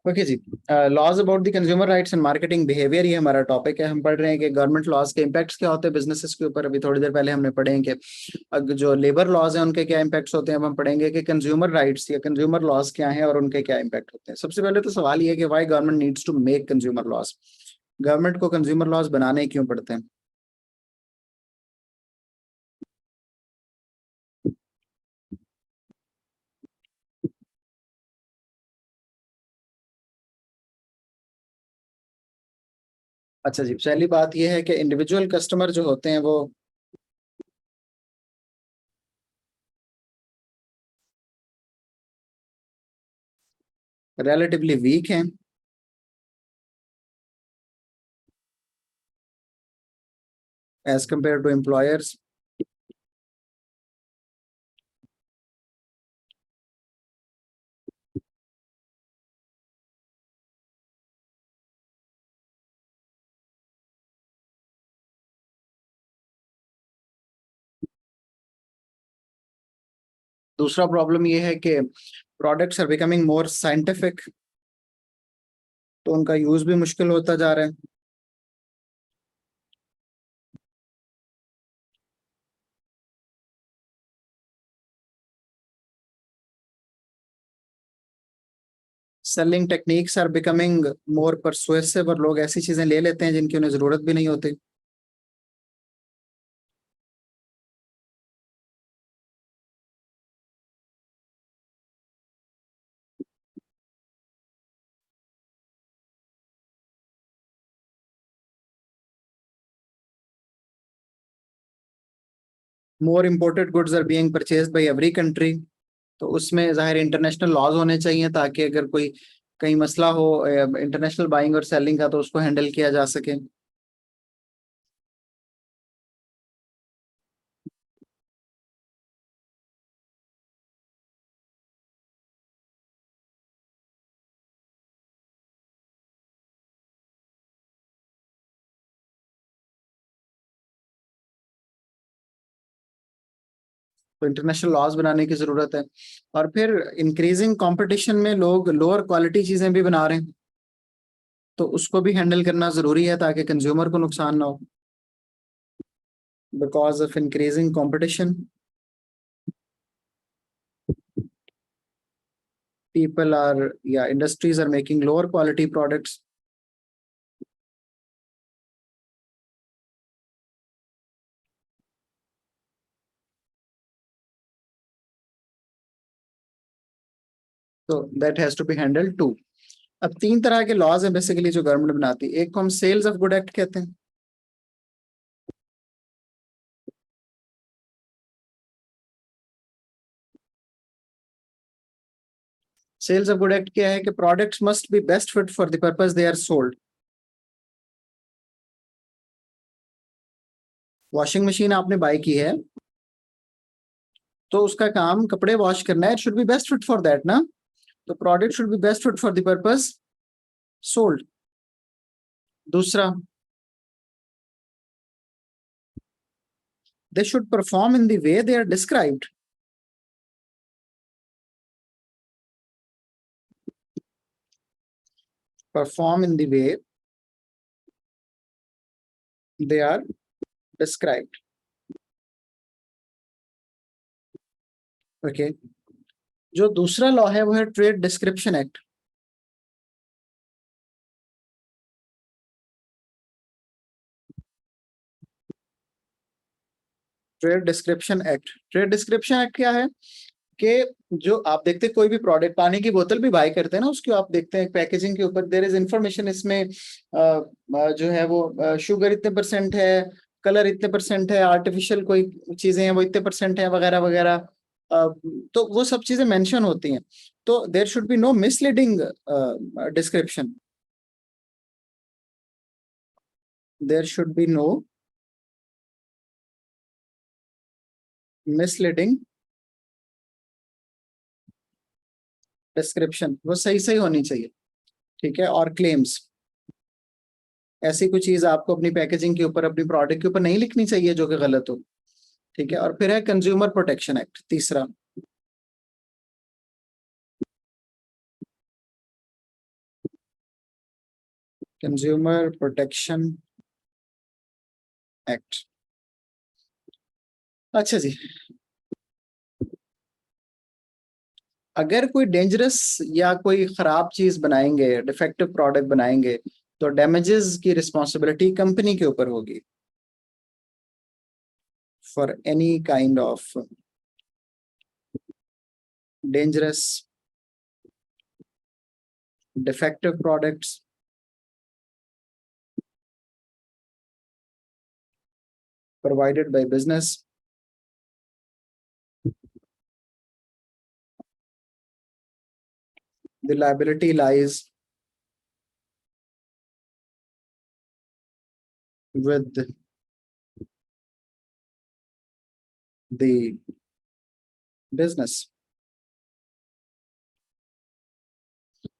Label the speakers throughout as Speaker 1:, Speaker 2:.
Speaker 1: Okay जी। Laws about the consumer rights and marketing behaviour, ये हमारा टॉपिक है। हम पढ़ रहे हैं कि गवर्नमेंट लॉज के इम्पैक्ट्स क्या होते हैं बिजनेसेस के ऊपर। अभी थोड़ी देर पहले हमने पढ़े हैं कि जो लेबर लॉज हैं उनके क्या इम्पैक्ट्स होते हैं। अब हम पढ़ेंगे कि कंज्यूमर राइट्स या कंज्यूमर लॉज क्या हैं और उनके क्या इम्पैक्ट होते हैं। सबसे पहले तो सवाल ये है कि why government needs to make consumer laws. Government को कंज्यूमर लॉज बनाने क्यों पड़ते हैं? अच्छा जी, पहली बात यह है कि इंडिविजुअल कस्टमर जो होते हैं वो रिलेटिवली वीक हैं एज कंपेयर टू एम्प्लॉयर्स। दूसरा प्रॉब्लम ये है कि products are becoming more scientific, तो उनका यूज भी मुश्किल होता जा रहा है। Selling techniques are becoming more persuasive, और लोग ऐसी चीजें ले लेते हैं जिनकी उन्हें जरूरत भी नहीं होती। More imported goods are being purchased by every country, तो उसमें जाहिर इंटरनेशनल लॉज होने चाहिए ताकि अगर कोई कहीं मसला हो इंटरनेशनल बाइंग और सेलिंग का तो उसको हैंडल किया जा सके। तो इंटरनेशनल लॉज बनाने की जरूरत है। और फिर इंक्रीजिंग कंपटीशन में लोग लोअर क्वालिटी चीजें भी बना रहे हैं, तो उसको भी हैंडल करना जरूरी है ताकि कंज्यूमर को नुकसान ना हो। Because of increasing competition, people are, yeah, industries are making lower quality products. So that has to be handled too. अब तीन तरह के लॉज हैं बेसिकली जो गवर्नमेंट बनाती है। एक को हम सेल्स ऑफ गुड एक्ट कहते हैं। सेल्स ऑफ गुड एक्ट क्या है कि products must be best fit for the purpose they are sold. Washing machine आपने बाय की है तो उसका काम कपड़े वॉश करना है, it should be best fit for that ना। तो product should be best fit for the purpose sold. दूसरा, they should perform in the way they are described. Perform in the way they are described. Okay. जो दूसरा law है वो है trade description act. Trade description act क्या है कि जो आप देखते हैं कोई भी प्रोडक्ट, पानी की बोतल भी बाय करते हैं ना, उसकी आप देखते हैं पैकेजिंग के ऊपर देयर इज इंफॉर्मेशन इसमें जो है वो शुगर इतने परसेंट है, कलर इतने परसेंट है, आर्टिफिशियल कोई चीजें हैं वो इतने परसेंट है, वगैरह वगैरह। तो वो सब चीजें मेंशन होती हैं। तो there should be no misleading description. There should be no misleading description, वो सही सही होनी चाहिए। ठीक है। और क्लेम्स, ऐसी कोई चीज आपको अपनी पैकेजिंग के ऊपर, अपनी प्रोडक्ट के ऊपर नहीं लिखनी चाहिए जो कि गलत हो। ठीक है। और फिर है कंज्यूमर प्रोटेक्शन एक्ट, तीसरा। Consumer protection act. अच्छा जी, अगर कोई डेंजरस या कोई खराब चीज बनाएंगे, डिफेक्टिव प्रोडक्ट बनाएंगे, तो डैमेजेस की रिस्पॉन्सिबिलिटी कंपनी के ऊपर होगी for any kind of dangerous defective products provided by business the liability lies with the business।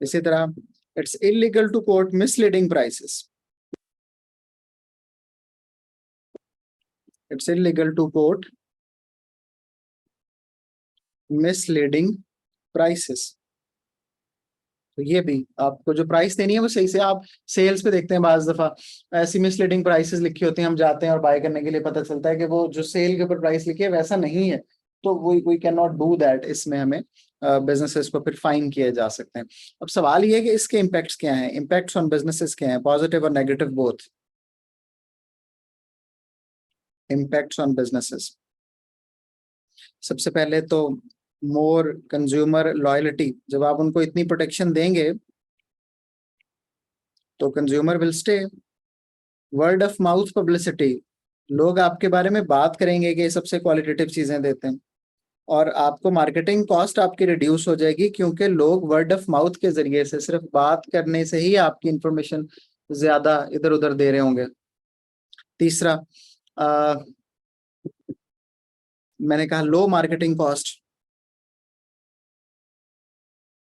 Speaker 1: इसी तरह it's illegal to quote misleading prices। It's illegal to quote misleading prices। तो ये भी आपको जो प्राइस देनी है वो सही से, आप सेल्स पे देखते हैं बाज दफा ऐसी मिसलीडिंग प्राइसेस लिखी होती हैं, हम जाते हैं और बाय करने के लिए पता चलता है कि वो जो सेल के ऊपर प्राइस लिखी है वैसा नहीं है, तो we can not do that. इसमें हमें बिजनेसेस को फिर फाइन किए जा सकते हैं। अब सवाल ये है कि इसके इम्पैक्ट्स क्या हैं, इम्पैक्ट्स ऑन बिजनेसेस क्या हैं, पॉजिटिव और negative both. Impacts on businesses, सबसे पहले तो मोर कंज्यूमर लॉयल्टी। जब आप उनको इतनी प्रोटेक्शन देंगे तो consumer will stay. Word of mouth publicity, लोग आपके बारे में बात करेंगे कि सबसे क्वालिटेटिव चीजें देते हैं, और आपको मार्केटिंग कॉस्ट आपकी रिड्यूस हो जाएगी, क्योंकि लोग वर्ड ऑफ माउथ के जरिए से, सिर्फ बात करने से ही आपकी इंफॉर्मेशन ज्यादा इधर उधर दे रहे होंगे। तीसरा, मैंने कहा लो मार्केटिंग कॉस्ट,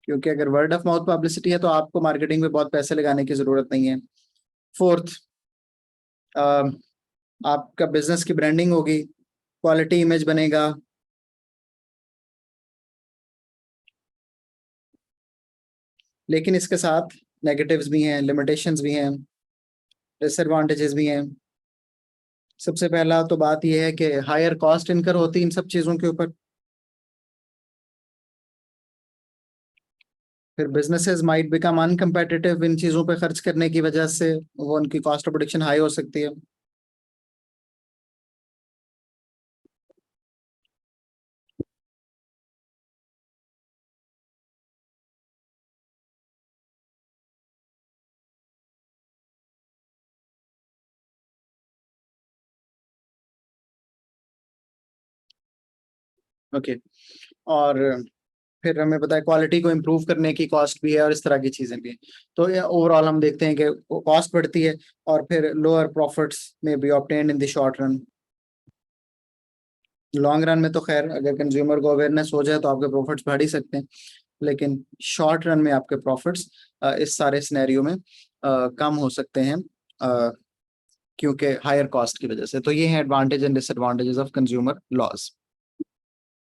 Speaker 1: क्योंकि अगर वर्ड ऑफ माउथ पब्लिसिटी है तो आपको मार्केटिंग में बहुत पैसे लगाने की जरूरत नहीं है। फोर्थ, आपका बिजनेस की ब्रांडिंग होगी, क्वालिटी इमेज बनेगा। लेकिन इसके साथ नेगेटिव्स भी हैं, लिमिटेशंस भी हैं, डिसएडवांटेजेस भी हैं। सबसे पहला तो बात यह है कि हायर कॉस्ट इनकर होती है इन सब चीजों के ऊपर। फिर बिजनेसेस माइट बिकम अनकम्पेटिटिव, इन चीजों पे खर्च करने की वजह से वो उनकी कॉस्ट ऑफ प्रोडक्शन हाई हो सकती है। ओके, और फिर हमें पता है क्वालिटी को इम्प्रूव करने की कॉस्ट भी है, और इस तरह की चीजें भी हैं। तो ओवरऑल हम देखते हैं कि कॉस्ट बढ़ती है, और फिर लोअर प्रॉफिट्स में B obtained in the short run. Long run में तो खैर अगर कंज्यूमर को अवेयरनेस हो जाए तो आपके प्रॉफिट्स बढ़ ही सकते हैं, लेकिन शॉर्ट रन में आपके प्रॉफिट्स इस सारे सिनेरियो में कम हो सकते हैं, क्योंकि हायर कॉस्ट की वजह से। तो ये है advantage and disadvantages of consumer laws.